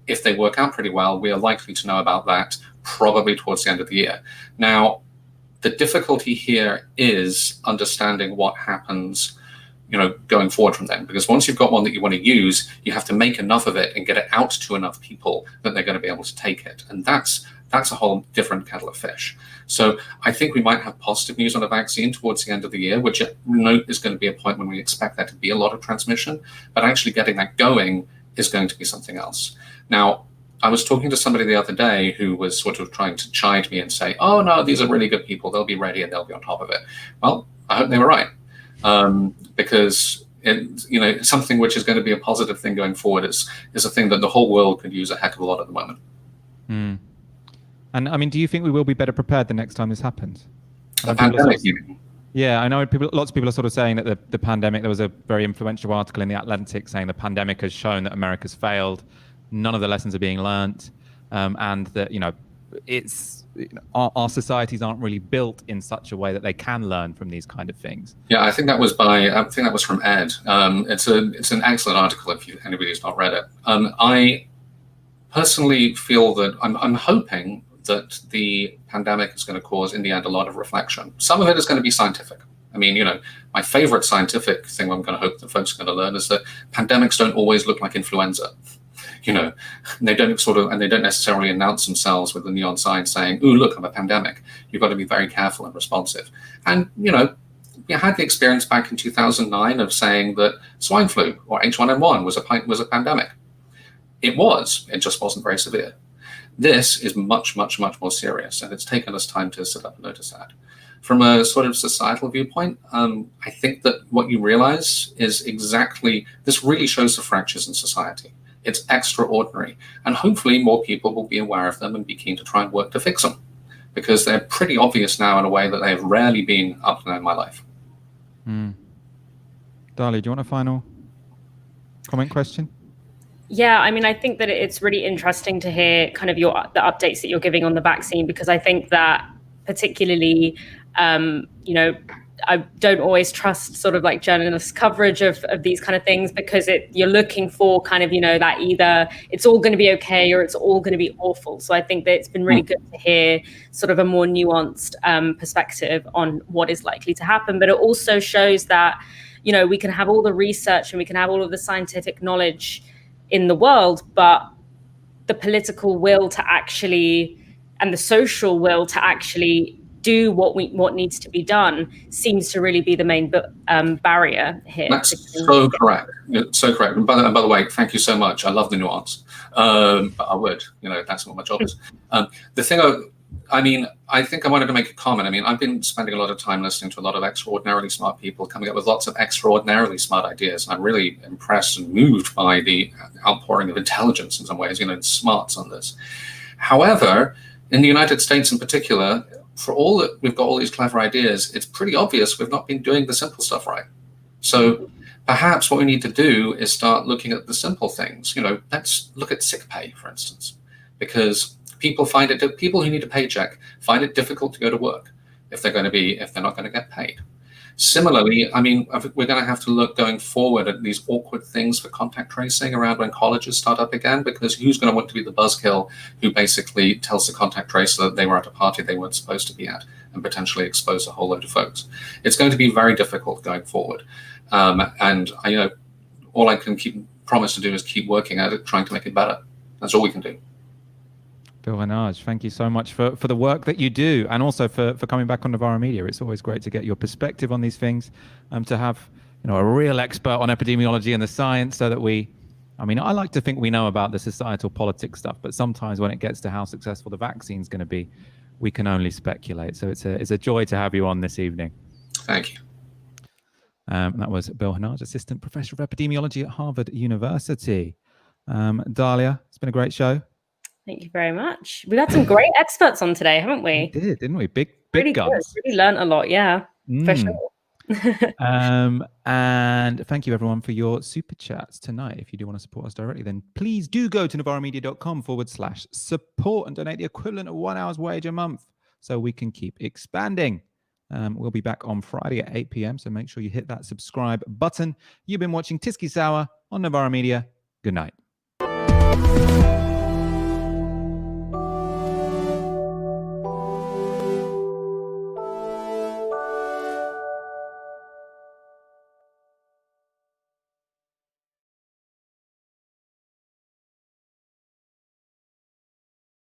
if they work out pretty well, we are likely to know about that probably towards the end of the year. Now, the difficulty here is understanding what happens going forward from then, because once you've got one that you want to use, you have to make enough of it and get it out to enough people that they're going to be able to take it. And that's a whole different kettle of fish. So I think we might have positive news on a vaccine towards the end of the year, which is going to be a point when we expect there to be a lot of transmission, but actually getting that going is going to be something else. Now, I was talking to somebody the other day who was sort of trying to chide me and say, oh no, these are really good people, they'll be ready and they'll be on top of it. Well, I hope they were right. Because something which is going to be a positive thing going forward is a thing that the whole world could use a heck of a lot at the moment. And I mean, do you think we will be better prepared the next time this happens? The pandemic, yeah, I know lots of people are sort of saying that the pandemic, there was a very influential article in The Atlantic saying the pandemic has shown that America's failed, none of the lessons are being learnt, and that, our societies aren't really built in such a way that they can learn from these kind of things. Yeah, I think that was from Ed. It's an excellent article if anybody's not read it. I personally feel that I'm hoping that the pandemic is going to cause, in the end, a lot of reflection. Some of it is going to be scientific. I mean, my favorite scientific thing I'm going to hope that folks are going to learn is that pandemics don't always look like influenza. They don't necessarily announce themselves with the neon sign saying, "Ooh, look, I'm a pandemic." You've got to be very careful and responsive. And we had the experience back in 2009 of saying that swine flu or H1N1 was a pandemic. It just wasn't very severe. This is much, much, much more serious, and it's taken us time to sit up and notice that. From a sort of societal viewpoint, I think that what you realize is this really shows the fractures in society. It's extraordinary. And hopefully more people will be aware of them and be keen to try and work to fix them, because they're pretty obvious now in a way that they've rarely been up to now in my life. Dalia, do you want a final Comment, question? Yeah, I mean, I think that it's really interesting to hear kind of the updates that you're giving on the vaccine, because I think that particularly, I don't always trust sort of like journalists' coverage of these kind of things, because you're looking for kind of, that either it's all going to be okay or it's all going to be awful. So I think that it's been really good to hear sort of a more nuanced perspective on what is likely to happen. But it also shows that, we can have all the research and we can have all of the scientific knowledge in the world, but the political will to actually, and the social will to actually do what needs to be done seems to really be the main barrier here. That's so correct. So correct. And by the way, thank you so much. I love the nuance. But I would, that's what my job is. The thing I think I wanted to make a comment. I mean, I've been spending a lot of time listening to a lot of extraordinarily smart people coming up with lots of extraordinarily smart ideas. And I'm really impressed and moved by the outpouring of intelligence in some ways, and smarts on this. However, in the United States in particular, for all that we've got all these clever ideas, it's pretty obvious we've not been doing the simple stuff right. So perhaps what we need to do is start looking at the simple things. Let's look at sick pay, for instance, because people who need a paycheck find it difficult to go to work if they're not going to get paid. Similarly, I mean, we're going to have to look going forward at these awkward things for contact tracing around when colleges start up again, because who's going to want to be the buzzkill who basically tells the contact tracer that they were at a party they weren't supposed to be at and potentially expose a whole load of folks? It's going to be very difficult going forward. And all I can promise to do is keep working at it, trying to make it better. That's all we can do. Bill Hanage, thank you so much for the work that you do, and also for coming back on Novara Media. It's always great to get your perspective on these things, to have a real expert on epidemiology and the science, so that I like to think we know about the societal politics stuff, but sometimes when it gets to how successful the vaccine's going to be, we can only speculate. So it's a joy to have you on this evening. Thank you. That was Bill Hanage, Assistant Professor of Epidemiology at Harvard University. Dalia, it's been a great show. Thank you very much. We've had some great experts on today, haven't we? We did, didn't we? Big really guns. Good. Really learned a lot, yeah, for sure. And thank you everyone for your super chats tonight. If you do want to support us directly, then please do go to novaramedia.com/support and donate the equivalent of 1 hour's wage a month so we can keep expanding. We'll be back on Friday at 8 p.m. So make sure you hit that subscribe button. You've been watching Tysky Sour on Novara Media. Good night.